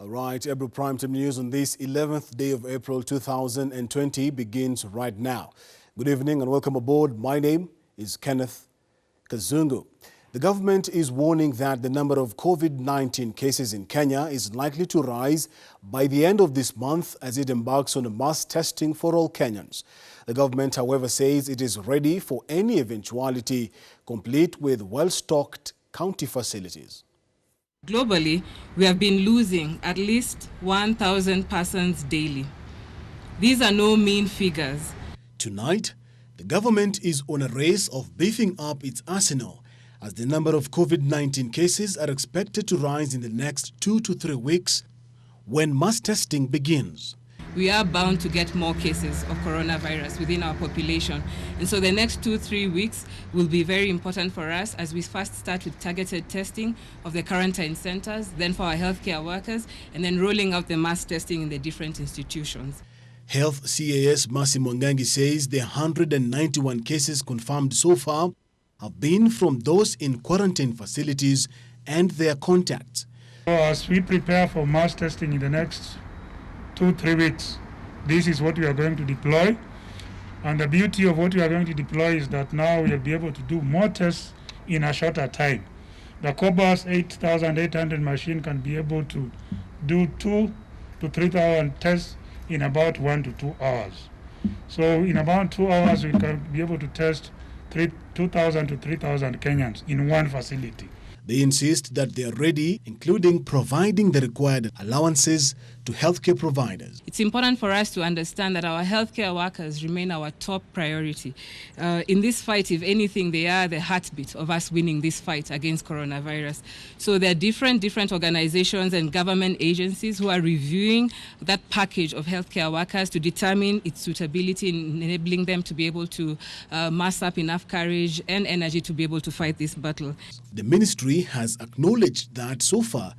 All right, Ebru Primetime News on this 11th day of April 2020 begins right now. Good evening and welcome aboard. My name is Kenneth. Kazungu. The government is warning that the number of COVID-19 cases in Kenya is likely to rise by the end of this month as it embarks on a mass testing for all Kenyans. The government, however, says it is ready for any eventuality, complete with well-stocked county facilities. Globally, we have been losing at least 1,000 persons daily. These are no mean figures. Tonight, the government is on a race of beefing up its arsenal as the number of COVID-19 cases are expected to rise in the next 2 to 3 weeks when mass testing begins. We are bound to get more cases of coronavirus within our population. And so the next 2-3 weeks will be very important for us as we first start with targeted testing of the quarantine centers, then for our healthcare workers, and then rolling out the mass testing in the different institutions. Health CAS Mercy Mwangangi says the 191 cases confirmed so far have been from those in quarantine facilities and their contacts. As we prepare for mass testing in the next 2-3 weeks, this is what we are going to deploy. And the beauty of what we are going to deploy is that now we will be able to do more tests in a shorter time. The Cobas 8,800 machine can be able to do 2,000 to 3,000 tests in about 1 to 2 hours. So in about 2 hours, we can be able to test 2,000 to 3,000 Kenyans in one facility. They insist that they are ready, including providing the required allowances to healthcare providers. It's important for us to understand that our healthcare workers remain our top priority. In this fight, if anything, they are the heartbeat of us winning this fight against coronavirus. So there are different organizations and government agencies who are reviewing that package of healthcare workers to determine its suitability in enabling them to be able to muster up enough courage and energy to be able to fight this battle. The ministry has acknowledged that so far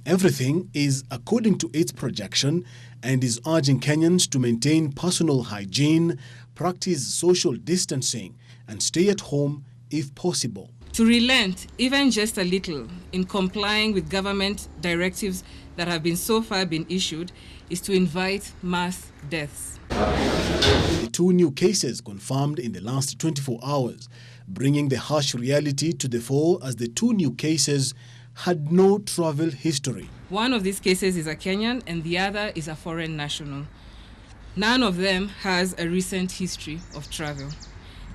everything is according to its projection and is urging Kenyans to maintain personal hygiene, practice social distancing, and stay at home if possible. To relent even just a little in complying with government directives that have been so far been issued is to invite mass deaths. The 2 new cases confirmed in the last 24 hours, bringing the harsh reality to the fore as the 2 new cases had no travel history. One of these cases is a Kenyan and the other is a foreign national. None of them has a recent history of travel.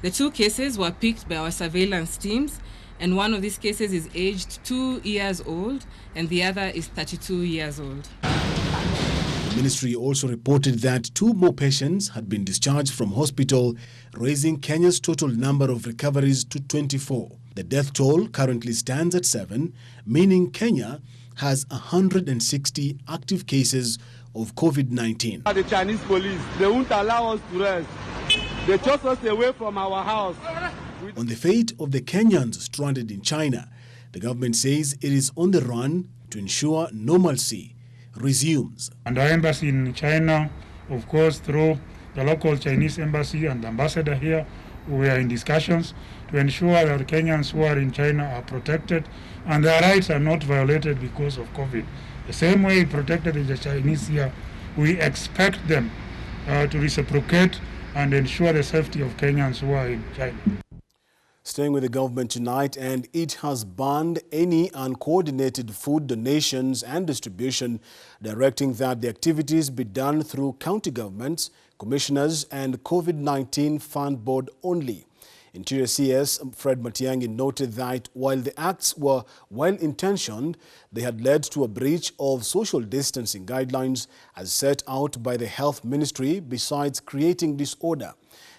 The 2 cases were picked by our surveillance teams, and one of these cases is aged 2 years old and the other is 32 years old. The ministry also reported that 2 more patients had been discharged from hospital, raising Kenya's total number of recoveries to 24. The death toll currently stands at 7, meaning Kenya has 160 active cases of COVID-19. The Chinese police, they won't allow us to rest. They chase us away from our house. On the fate of the Kenyans stranded in China, the government says it is on the run to ensure normalcy resumes. And our embassy in China, of course, through the local Chinese embassy and the ambassador here, we are in discussions to ensure that Kenyans who are in China are protected and their rights are not violated because of COVID. The same way we protected the Chinese here, we expect them to reciprocate and ensure the safety of Kenyans who are in China. Staying with the government tonight, and it has banned any uncoordinated food donations and distribution, directing that the activities be done through county governments, commissioners and COVID-19 Fund Board only. Interior CS Fred Matiang'i noted that while the acts were well-intentioned, they had led to a breach of social distancing guidelines as set out by the Health Ministry, besides creating disorder.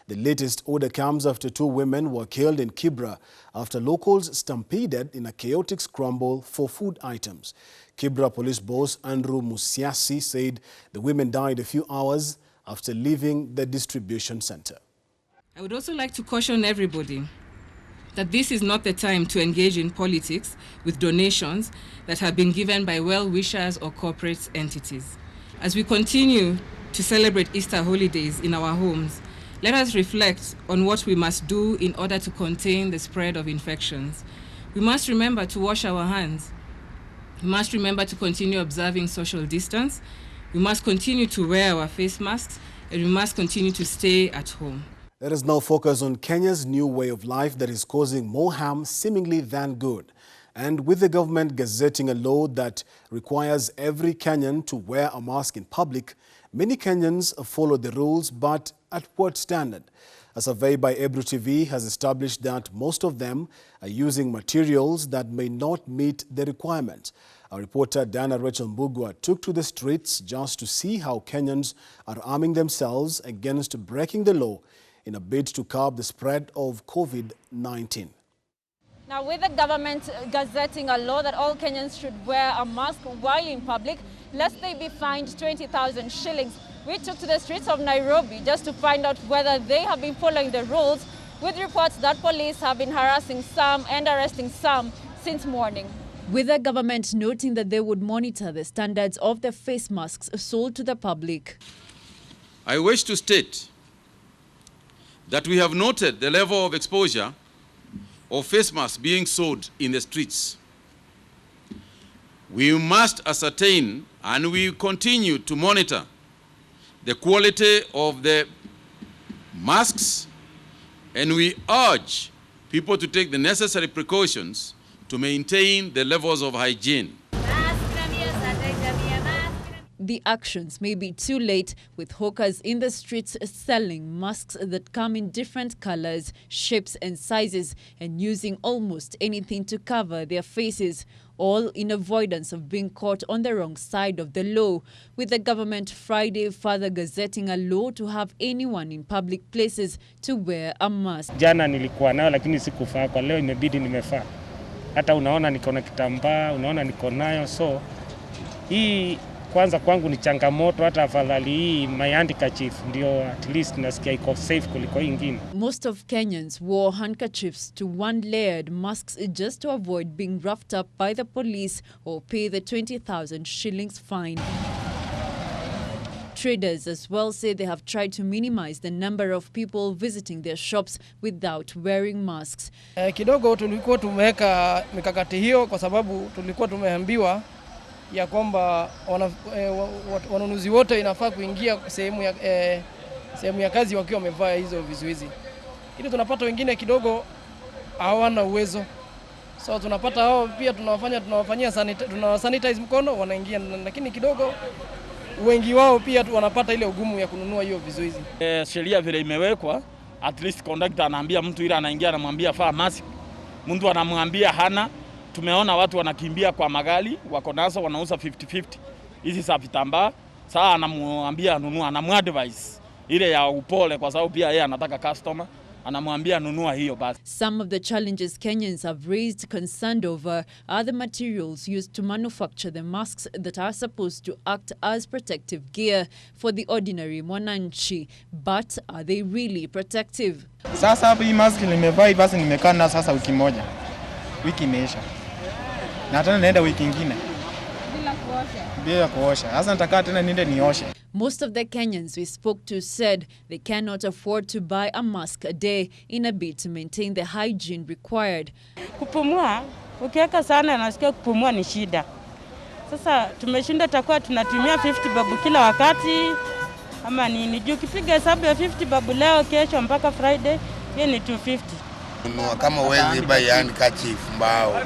The latest order comes after 2 women were killed in Kibra after locals stampeded in a chaotic scramble for food items. Kibra police boss Andrew Musiasi said the women died a few hours after leaving the distribution center. I would also like to caution everybody that this is not the time to engage in politics with donations that have been given by well-wishers or corporate entities. As we continue to celebrate Easter holidays in our homes, let us reflect on what we must do in order to contain the spread of infections. We must remember to wash our hands. We must remember to continue observing social distance. We must continue to wear our face masks, and we must continue to stay at home. Let us now focus on Kenya's new way of life that is causing more harm seemingly than good. And with the government gazetting a law that requires every Kenyan to wear a mask in public, many Kenyans follow the rules, but at what standard? A survey by Ebru TV has established that most of them are using materials that may not meet the requirements. Our reporter Rachel Mbugua took to the streets just to see how Kenyans are arming themselves against breaking the law in a bid to curb the spread of COVID-19. Now, with the government gazetting a law that all Kenyans should wear a mask while in public, lest they be fined 20,000 shillings, we took to the streets of Nairobi just to find out whether they have been following the rules, with reports that police have been harassing some and arresting some since morning. With the government noting that they would monitor the standards of the face masks sold to the public. I wish to state that we have noted the level of exposure of face masks being sold in the streets. We must ascertain and we continue to monitor the quality of the masks, and we urge people to take the necessary precautions to maintain the levels of hygiene. The actions may be too late, with hawkers in the streets selling masks that come in different colors, shapes and sizes, and using almost anything to cover their faces, all in avoidance of being caught on the wrong side of the law, with the government Friday further gazetting a law to have anyone in public places to wear a mask. Jana nilikuwa nayo lakini sikufaa, kwa leo imebidi nimefaa. Hata unaona niko na kitambaa, unaona niko nayo, so hii kwanza kwangu ni changamoto, hata afadhali hii my handkerchief ndio at least nasikia iko safe kuliko ingine. Most of Kenyans wore handkerchiefs to one-layered masks just to avoid being roughed up by the police or pay the 20,000 shillings fine. Traders as well say they have tried to minimize the number of people visiting their shops without wearing masks. Kidogo tulikuwa tumeweka mikakati hiyo kwa sababu tulikuwa tumeambiwa ya kwamba wanunuzi wote inafaa kuingia sehemu ya kazi wakiwa wamevaa hizo vizuizi. Ili tunapata wengine kidogo hawana uwezo. So tunapata hao pia tunawafanyia sanitize mkono wanaingia, lakini kidogo wengi wao pia wanapata ile ugumu ya kununua hiyo vizuizi. Sheria vile imewekwa, at least conductor anaambia mtu ile anaingia anamwambia vaa mask. Mtu anamwambia hana. Tumeona watu wanakimbia kwa magari, wako nazo wanauza 50-50. Hizi za vitambaa, saa anamwambia anunua, anamuadvise ile ya upole kwa sababu pia yeye anataka customer, anamwambia anunua hiyo basi. Some of the challenges Kenyans have raised concerned over are the materials used to manufacture the masks that are supposed to act as protective gear for the ordinary mwananchi. But are they really protective? Sasa hapa hii mask nimevaa basi nimekaa na sasa wiki moja. Wiki imeisha. Na tena naenda wiki nyingine. Bila kuosha. Sasa nataka tena niende nioshe. Most of the Kenyans we spoke to said they cannot afford to buy a mask a day in a bid to maintain the hygiene required. Kupumua, ukiweka sana nasikia kupumua ni shida. Sasa tumeshinda takuwa tunatumia 50 babu kila wakati ama nini. Juu ukipiga hesabu ya 50 babu leo kesho mpaka Friday, hiyo ni 250. Kama wezi buy handkerchief mbao.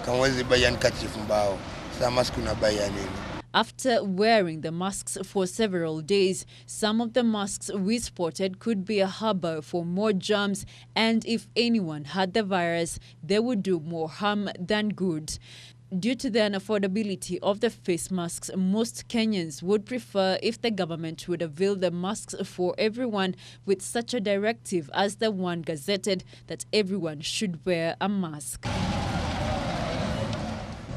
Kama wezi buy handkerchief mbao. Sasa mask unabuy nini? After wearing the masks for several days, some of the masks we spotted could be a harbor for more germs, and if anyone had the virus, they would do more harm than good. Due to the unaffordability of the face masks, most Kenyans would prefer if the government would avail the masks for everyone with such a directive as the one gazetted that everyone should wear a mask.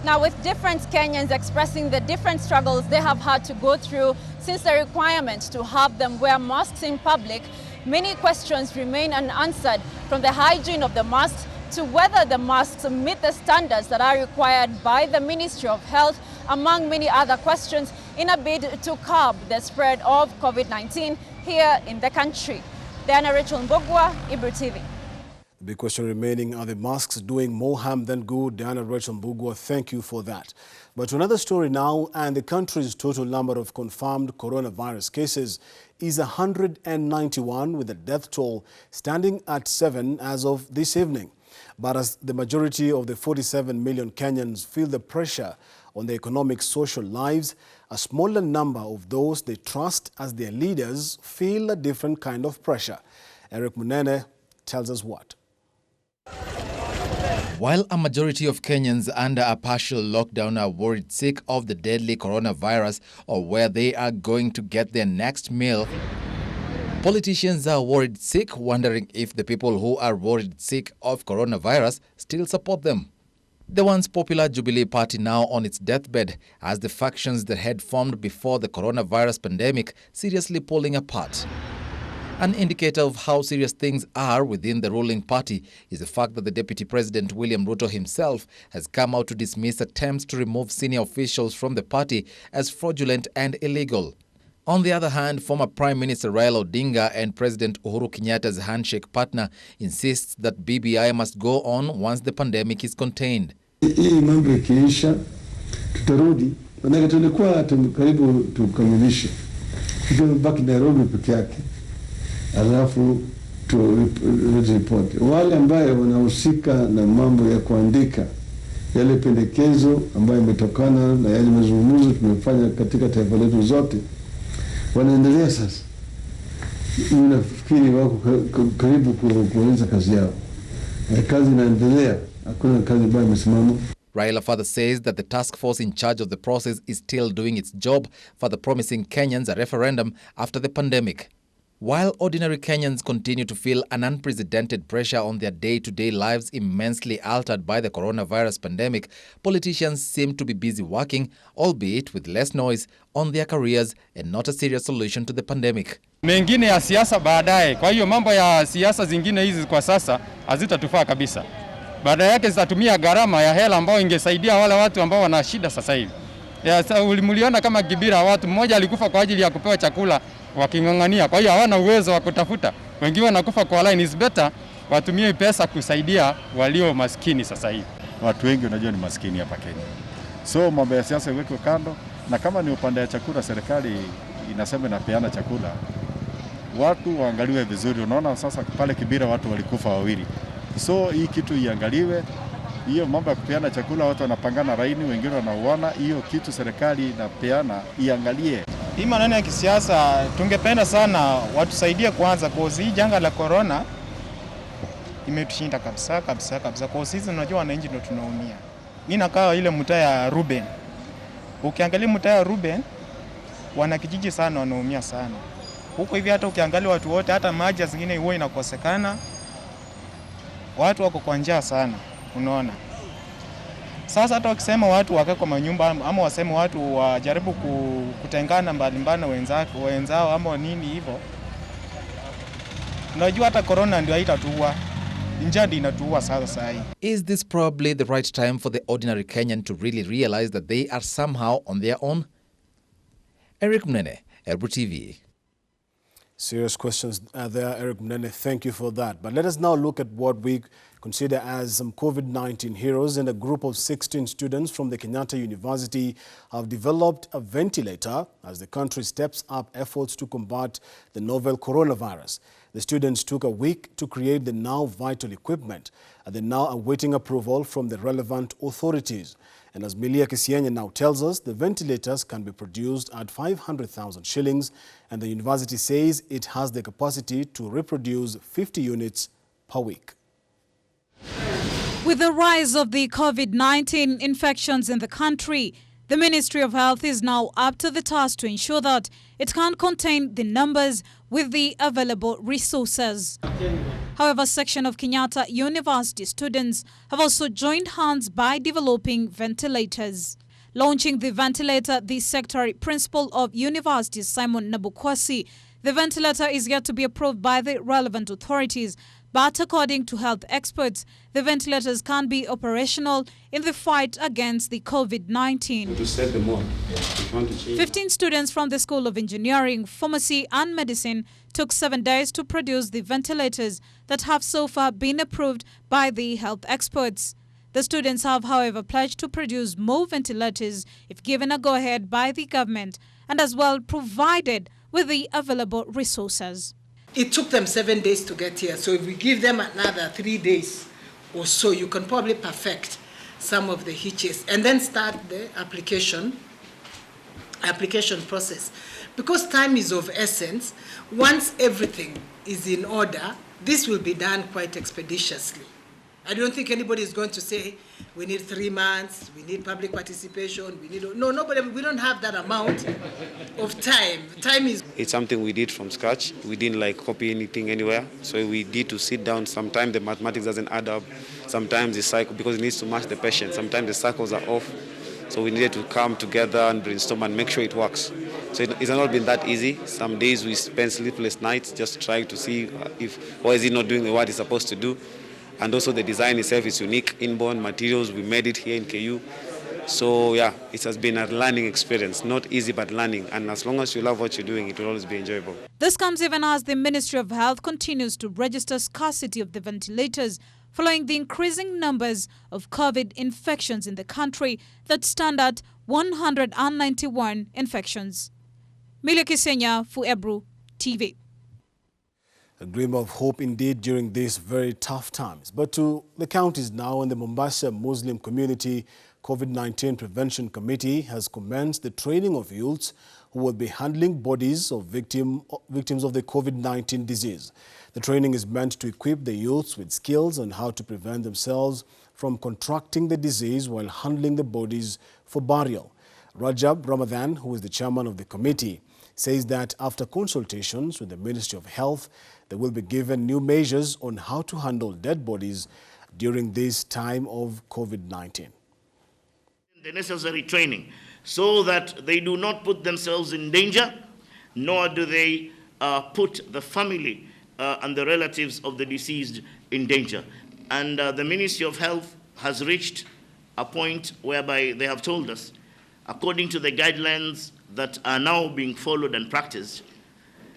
Now, with different Kenyans expressing the different struggles they have had to go through since the requirement to have them wear masks in public, many questions remain unanswered, from the hygiene of the masks to whether the masks meet the standards that are required by the Ministry of Health, among many other questions, in a bid to curb the spread of COVID-19 here in the country. Rachel Mbugua, Ebru TV. The big question remaining, are the masks doing more harm than good? Diana Rachel Mbugua, thank you for that. But to another story now, and the country's total number of confirmed coronavirus cases is 191, with the death toll standing at 7 as of this evening. But as the majority of the 47 million Kenyans feel the pressure on their economic, social lives, a smaller number of those they trust as their leaders feel a different kind of pressure. Eric Munene tells us what. While a majority of Kenyans under a partial lockdown are worried sick of the deadly coronavirus or where they are going to get their next meal, politicians are worried sick, wondering if the people who are worried sick of coronavirus still support them. The once popular Jubilee Party now on its deathbed, as the factions that had formed before the coronavirus pandemic seriously pulling apart. An indicator of how serious things are within the ruling party is the fact that the Deputy President William Ruto himself has come out to dismiss attempts to remove senior officials from the party as fraudulent and illegal. On the other hand, former Prime Minister Raila Odinga and President Uhuru Kenyatta's handshake partner insists that BBI must go on once the pandemic is contained. Hii mambo ikiisha tutarudi, manake tulikuwa karibu tukamilishe. Tukibaki Nairobi peke yake. Alafu tu report. Wale ambaye wanahusika na mambo ya kuandika yale pendekezo ambayo imetokana na yale mazungumzo tumefanya katika taifa letu zote, wanaendelea sasa. Nafikiri wako karibu kuanza kazi yao. Kazi inaendelea, hakuna kazi ambayo imesimama. Raila further says that the task force in charge of the process is still doing its job, further promising Kenyans a referendum after the pandemic. While ordinary Kenyans continue to feel an unprecedented pressure on their day-to-day lives immensely altered by the coronavirus pandemic, politicians seem to be busy working, albeit with less noise, on their careers and not a serious solution to the pandemic. Mengine ya siasa baadaye. Kwa hiyo mambo ya siasa zingine hizi kwa sasa hazitatufaa kabisa. Baada yake zitatumia gharama ya hela ambayo ingesaidia wale watu ambao wana shida sasa hivi. Ulimuliona kama Kibira, watu mmoja alikufa kwa ajili ya kupewa chakula wakingangania. Kwa hiyo hawana uwezo wa kutafuta. Wengine wanakufa kwa line. Is better watumie pesa kusaidia walio maskini sasa hivi. Watu wengi unajua ni maskini hapa Kenya. So mambo ya siasa iwekwe kando, na kama ni upande ya chakula serikali inasema inapeana chakula, watu waangaliwe vizuri. Unaona sasa pale Kibira watu walikufa wawili. So hii kitu iangaliwe. Hiyo mambo ya kupeana chakula, watu wanapangana laini, wengine wanauana. Hiyo kitu serikali inapeana iangalie. Hii maneno ya kisiasa tungependa sana watusaidie kwanza, kwa hii janga la corona imetushinda kabisa. Kwa sisi unajua wananchi ndio tunaumia. Mimi nakaa ile mtaa ya Ruben. Ukiangalia mtaa ya Ruben, wana kijiji sana wanaumia sana. Huko hivi hata ukiangalia watu wote, hata maji zingine huwa inakosekana. Watu wako kwa njaa sana, unaona. Sasa hata wakisema watu wakae kwa manyumba ama waseme watu wajaribu kutengana mbalimbali wenzao ama nini hivyo, unajua hata corona ndio haitatuua, njaa ndio inatuua sasa hii. Is this probably the right time for the ordinary Kenyan to really realize that they are somehow on their own? Eric Munene, Ebru TV. Serious questions there, Eric Munene. Thank you for that. But let us now look at what we consider as some COVID-19 heroes. And a group of 16 students from the Kenyatta University have developed a ventilator as the country steps up efforts to combat the novel coronavirus. The students took a week to create the now vital equipment, and they're now awaiting approval from the relevant authorities. And as Milia Kisienya now tells us, the ventilators can be produced at 500,000 shillings, and the university says it has the capacity to reproduce 50 units per week. With the rise of the COVID-19 infections in the country, the Ministry of Health is now up to the task to ensure that it can contain the numbers with the available resources. However, a section of Kenyatta University students have also joined hands by developing ventilators. Launching the ventilator, the secretary principal of university, Simon Nabukwasi, the ventilator is yet to be approved by the relevant authorities, But according to health experts, the ventilators can be operational in the fight against the COVID-19. To set them on. 15 students from the School of Engineering, Pharmacy and Medicine took 7 days to produce the ventilators that have so far been approved by the health experts. The students have, however, pledged to produce more ventilators if given a go-ahead by the government and as well provided with the available resources. It took them 7 days to get here, so if we give them another 3 days or so, you can probably perfect some of the hitches and then start the application process. Because time is of essence, once everything is in order, this will be done quite expeditiously. I don't think anybody is going to say, we need 3 months, we need public participation, we need... No, nobody, we don't have that amount of time. Time is... It's something we did from scratch. We didn't copy anything anywhere. So we need to sit down. Sometimes the mathematics doesn't add up. Sometimes the cycle, because it needs to match the patient. Sometimes the cycles are off. So we needed to come together and brainstorm and make sure it works. So it's not been that easy. Some days we spend sleepless nights just trying to see why is it not doing what it's supposed to do. And also the design itself is unique, inborn materials, we made it here in KU. So yeah, it has been a learning experience, not easy but learning. And as long as you love what you're doing, it will always be enjoyable. This comes even as the Ministry of Health continues to register scarcity of the ventilators following the increasing numbers of COVID infections in the country that stand at 191 infections. Milia Kisenya for Ebru TV. A glimmer of hope indeed during these very tough times. But to the counties now, and the Mombasa Muslim Community COVID-19 Prevention Committee has commenced the training of youths who will be handling bodies of victims of the COVID-19 disease. The training is meant to equip the youths with skills on how to prevent themselves from contracting the disease while handling the bodies for burial. Rajab Ramadan, who is the chairman of the committee, says that after consultations with the Ministry of Health, they will be given new measures on how to handle dead bodies during this time of COVID-19. The necessary training so that they do not put themselves in danger, nor do they put the family and the relatives of the deceased in danger. And the Ministry of Health has reached a point whereby they have told us, according to the guidelines that are now being followed and practiced,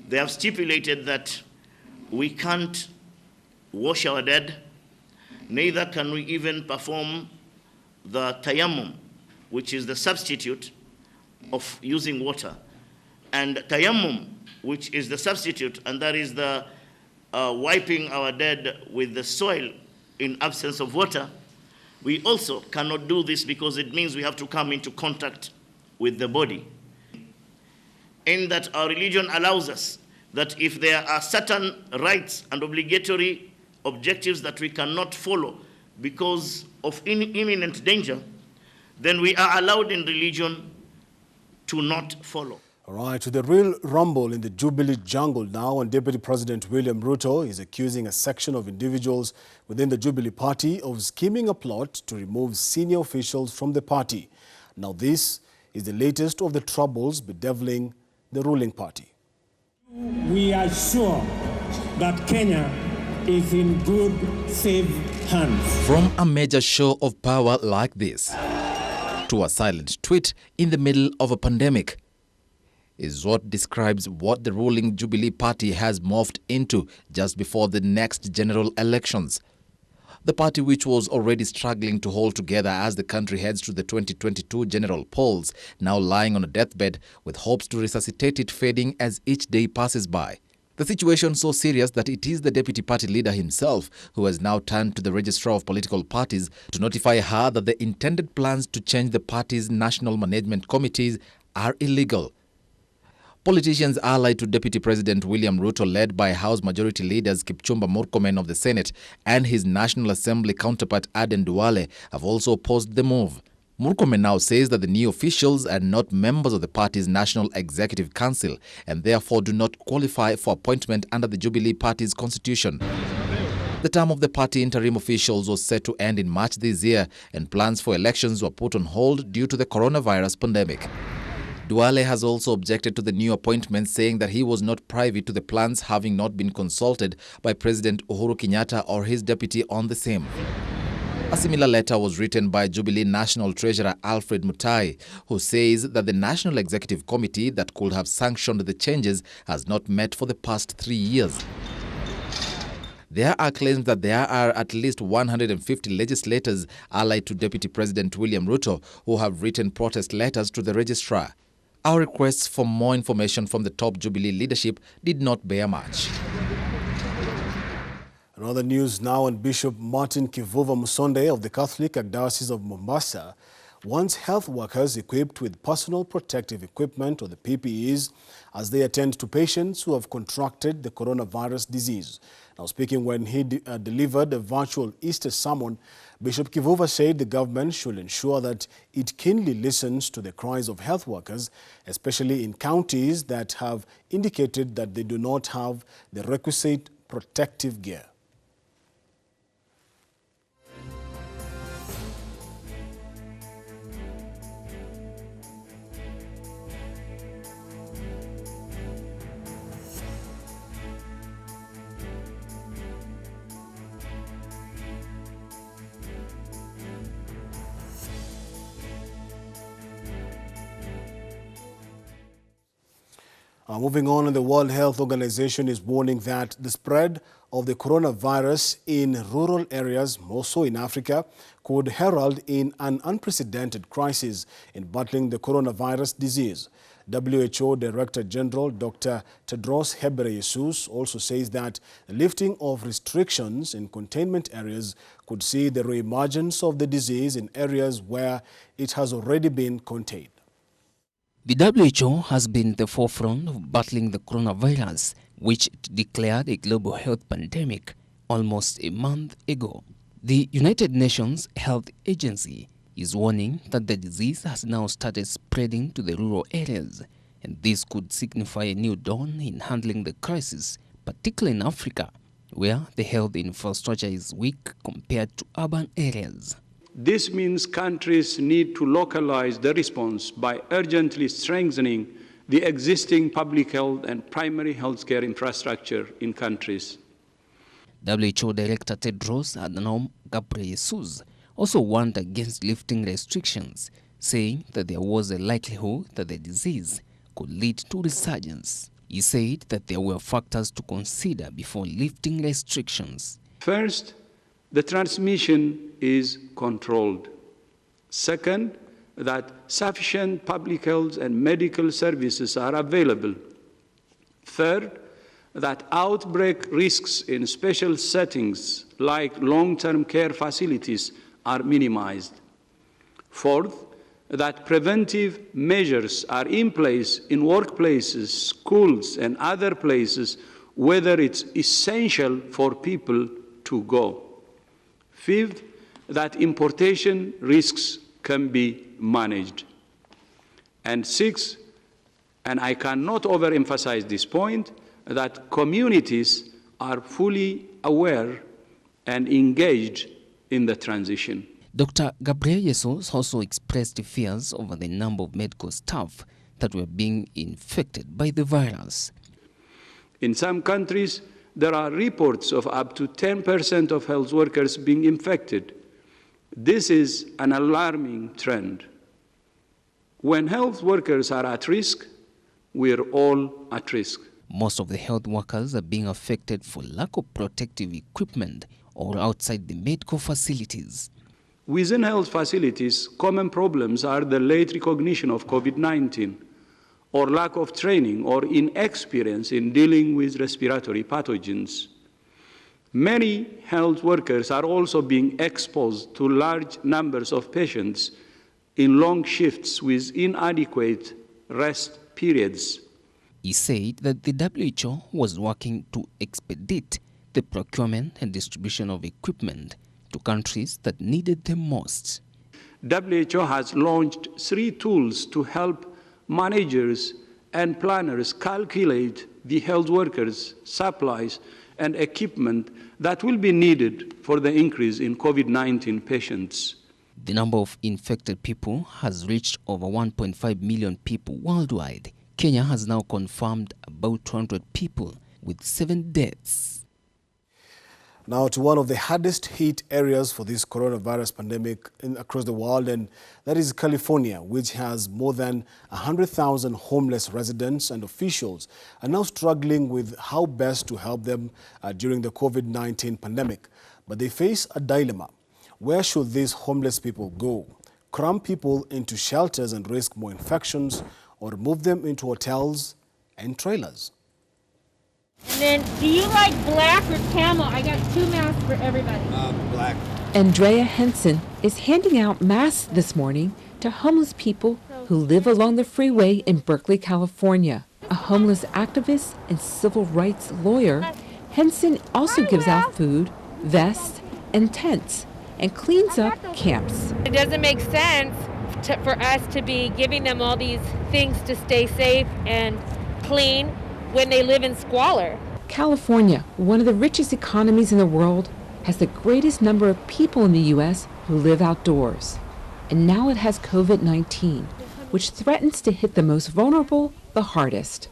they have stipulated that we can't wash our dead, neither can we even perform the tayammum, which is the substitute of using water. And tayammum, which is the substitute, and that is the wiping our dead with the soil in absence of water, we also cannot do this because it means we have to come into contact with the body. In that our religion allows us that if there are certain rights and obligatory objectives that we cannot follow because of imminent danger, then we are allowed in religion to not follow. All right, to the real rumble in the Jubilee jungle now, and Deputy President William Ruto is accusing a section of individuals within the Jubilee party of scheming a plot to remove senior officials from the party. Now this is the latest of the troubles bedeviling the ruling party. We are sure that Kenya is in good, safe hands. From a major show of power like this to a silent tweet in the middle of a pandemic is what describes what the ruling Jubilee party has morphed into just before the next general elections. The party, which was already struggling to hold together as the country heads to the 2022 general polls, now lying on a deathbed with hopes to resuscitate it fading as each day passes by. The situation so serious that it is the deputy party leader himself who has now turned to the registrar of political parties to notify her that the intended plans to change the party's national management committees are illegal. Politicians allied to Deputy President William Ruto, led by House Majority Leaders Kipchumba Murkomen of the Senate and his National Assembly counterpart Aden Duale, have also opposed the move. Murkomen now says that the new officials are not members of the party's National Executive Council and therefore do not qualify for appointment under the Jubilee Party's constitution. The term of the party interim officials was set to end in March this year, and plans for elections were put on hold due to the coronavirus pandemic. Duale has also objected to the new appointment, saying that he was not privy to the plans, having not been consulted by President Uhuru Kenyatta or his deputy on the same. A similar letter was written by Jubilee National Treasurer Alfred Mutai, who says that the National Executive Committee that could have sanctioned the changes has not met for the past 3 years. There are claims that there are at least 150 legislators allied to Deputy President William Ruto who have written protest letters to the registrar. Our requests for more information from the top Jubilee leadership did not bear much. Another news now, on Bishop Martin Kivuva Musonde of the Catholic Archdiocese of Mombasa wants health workers equipped with personal protective equipment, or the PPEs, as they attend to patients who have contracted the coronavirus disease. Now, speaking when he delivered a virtual Easter sermon, Bishop Kivuva said the government should ensure that it keenly listens to the cries of health workers, especially in counties that have indicated that they do not have the requisite protective gear. Moving on, the World Health Organization is warning that the spread of the coronavirus in rural areas, more so in Africa, could herald in an unprecedented crisis in battling the coronavirus disease. WHO Director General Dr. Tedros Ghebreyesus also says that the lifting of restrictions in containment areas could see the reemergence of the disease in areas where it has already been contained. The WHO has been at the forefront of battling the coronavirus, which it declared a global health pandemic almost a month ago. The United Nations Health Agency is warning that the disease has now started spreading to the rural areas, and this could signify a new dawn in handling the crisis, particularly in Africa, where the health infrastructure is weak compared to urban areas. This means countries need to localize the response by urgently strengthening the existing public health and primary healthcare infrastructure in countries. WHO Director Tedros Adhanom Ghebreyesus also warned against lifting restrictions, saying that there was a likelihood that the disease could lead to resurgence. He said that there were factors to consider before lifting restrictions. First, the transmission is controlled. Second, that sufficient public health and medical services are available. Third, that outbreak risks in special settings like long-term care facilities are minimized. Fourth, that preventive measures are in place in workplaces, schools, and other places whether it's essential for people to go. Fifth, that importation risks can be managed. And sixth, and I cannot overemphasize this point, that communities are fully aware and engaged in the transition. Dr. Ghebreyesus also expressed fears over the number of medical staff that were being infected by the virus. In some countries, there are reports of up to 10% of health workers being infected. This is an alarming trend. When health workers are at risk, we're all at risk. Most of the health workers are being affected for lack of protective equipment or outside the medical facilities. Within health facilities, common problems are the late recognition of COVID-19, or lack of training or inexperience in dealing with respiratory pathogens. Many health workers are also being exposed to large numbers of patients in long shifts with inadequate rest periods. He said that the WHO was working to expedite the procurement and distribution of equipment to countries that needed them most. WHO has launched 3 tools to help managers and planners calculate the health workers, supplies, and equipment that will be needed for the increase in COVID-19 patients. The number of infected people has reached over 1.5 million people worldwide. Kenya has now confirmed about 200 people with 7 deaths. Now to one of the hardest hit areas for this coronavirus pandemic across the world, and that is California, which has more than 100,000 homeless residents, and officials are now struggling with how best to help them during the COVID-19 pandemic. But they face a dilemma. Where should these homeless people go? Cram people into shelters and risk more infections, or move them into hotels and trailers? And then, do you like black or camel? I got 2 masks for everybody. Black. Andrea Henson is handing out masks this morning to homeless people who live along the freeway in Berkeley, California. A homeless activist and civil rights lawyer, Henson also gives out food, vests, and tents, and cleans up camps. It doesn't make sense for us to be giving them all these things to stay safe and clean when they live in squalor. California, one of the richest economies in the world, has the greatest number of people in the U.S. who live outdoors. And now it has COVID-19, which threatens to hit the most vulnerable the hardest.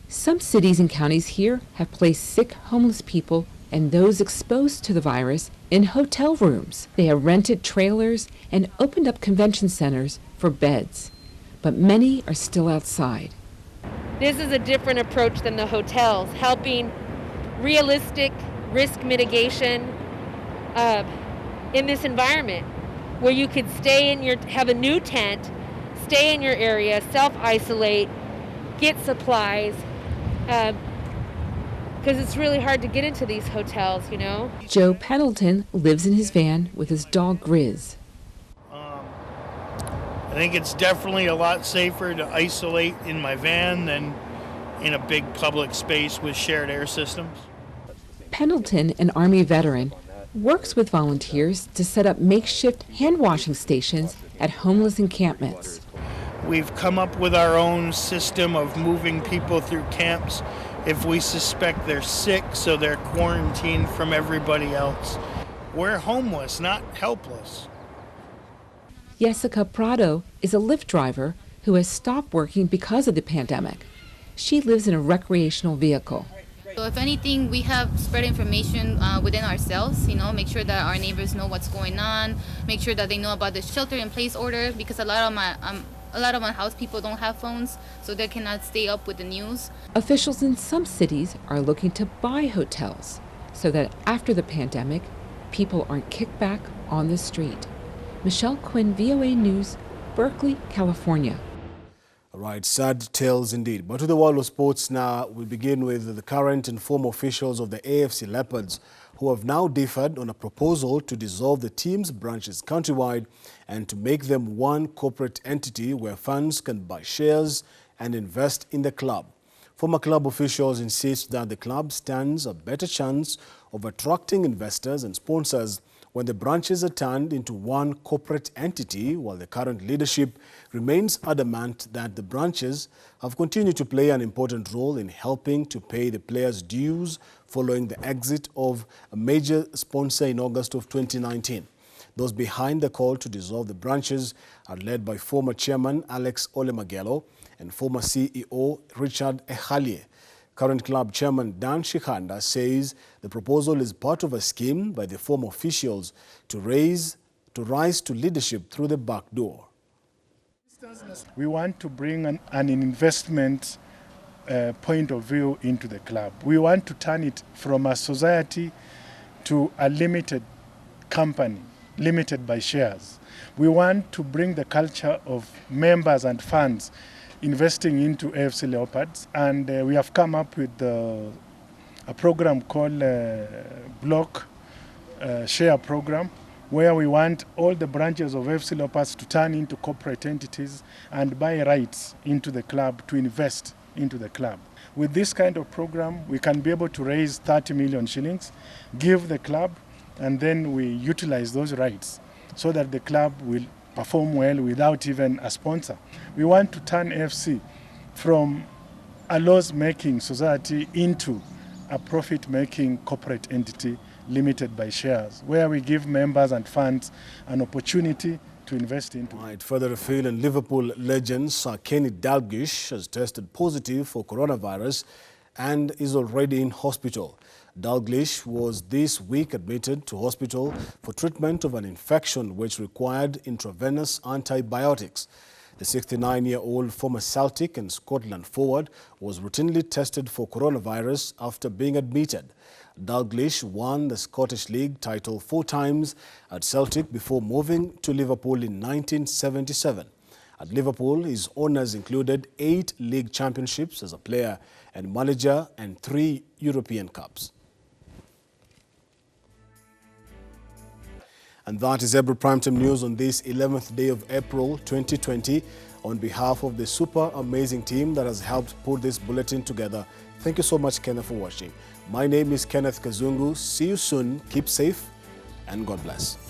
Some cities and counties here have placed sick homeless people and those exposed to the virus in hotel rooms. They have rented trailers and opened up convention centers for beds. But many are still outside. This is a different approach than the hotels, helping realistic risk mitigation in this environment where you could stay in have a new tent, stay in your area, self-isolate, get supplies, because it's really hard to get into these hotels, you know. Joe Pendleton lives in his van with his dog Grizz. I think it's definitely a lot safer to isolate in my van than in a big public space with shared air systems. Pendleton, an Army veteran, works with volunteers to set up makeshift hand washing stations at homeless encampments. We've come up with our own system of moving people through camps if we suspect they're sick, so they're quarantined from everybody else. We're homeless, not helpless. Jessica Prado is a Lyft driver who has stopped working because of the pandemic. She lives in a recreational vehicle. So if anything, we have spread information within ourselves, you know, make sure that our neighbors know what's going on, make sure that they know about the shelter-in-place order, because a lot of my house people don't have phones, so they cannot stay up with the news. Officials in some cities are looking to buy hotels so that after the pandemic, people aren't kicked back on the street. Michelle Quinn, VOA News, Berkeley, California. All right, sad tales indeed. But to the world of sports now, we begin with the current and former officials of the AFC Leopards who have now differed on a proposal to dissolve the team's branches countrywide and to make them one corporate entity where fans can buy shares and invest in the club. Former club officials insist that the club stands a better chance of attracting investors and sponsors when the branches are turned into one corporate entity, while the current leadership remains adamant that the branches have continued to play an important role in helping to pay the players' dues following the exit of a major sponsor in August of 2019. Those behind the call to dissolve the branches are led by former chairman Alex Olemagello and former CEO Richard Ehalie. Current club chairman Dan Shikanda says the proposal is part of a scheme by the former officials to rise to leadership through the back door. We want to bring an investment point of view into the club. We want to turn it from a society to a limited company, limited by shares. We want to bring the culture of members and fans investing into AFC Leopards, and we have come up with a program called Block Share Program, where we want all the branches of AFC Leopards to turn into corporate entities and buy rights into the club to invest into the club. With this kind of program, we can be able to raise 30 million shillings, give the club, and then we utilize those rights so that the club will perform well without even a sponsor. We want to turn AFC from a loss-making society into a profit-making corporate entity limited by shares, where we give members and fans an opportunity to invest into. Right, further afield, and Liverpool legend Sir Kenneth has tested positive for coronavirus and is already in hospital. Dalglish was this week admitted to hospital for treatment of an infection which required intravenous antibiotics. The 69-year-old former Celtic and Scotland forward was routinely tested for coronavirus after being admitted. Dalglish won the Scottish League title 4 times at Celtic before moving to Liverpool in 1977. At Liverpool, his honours included 8 league championships as a player and manager and 3 European Cups. And that is Ebru Primetime News on this 11th day of April 2020. On behalf of the super amazing team that has helped put this bulletin together, thank you so much, Kenneth, for watching. My name is Kenneth Kazungu. See you soon. Keep safe and God bless.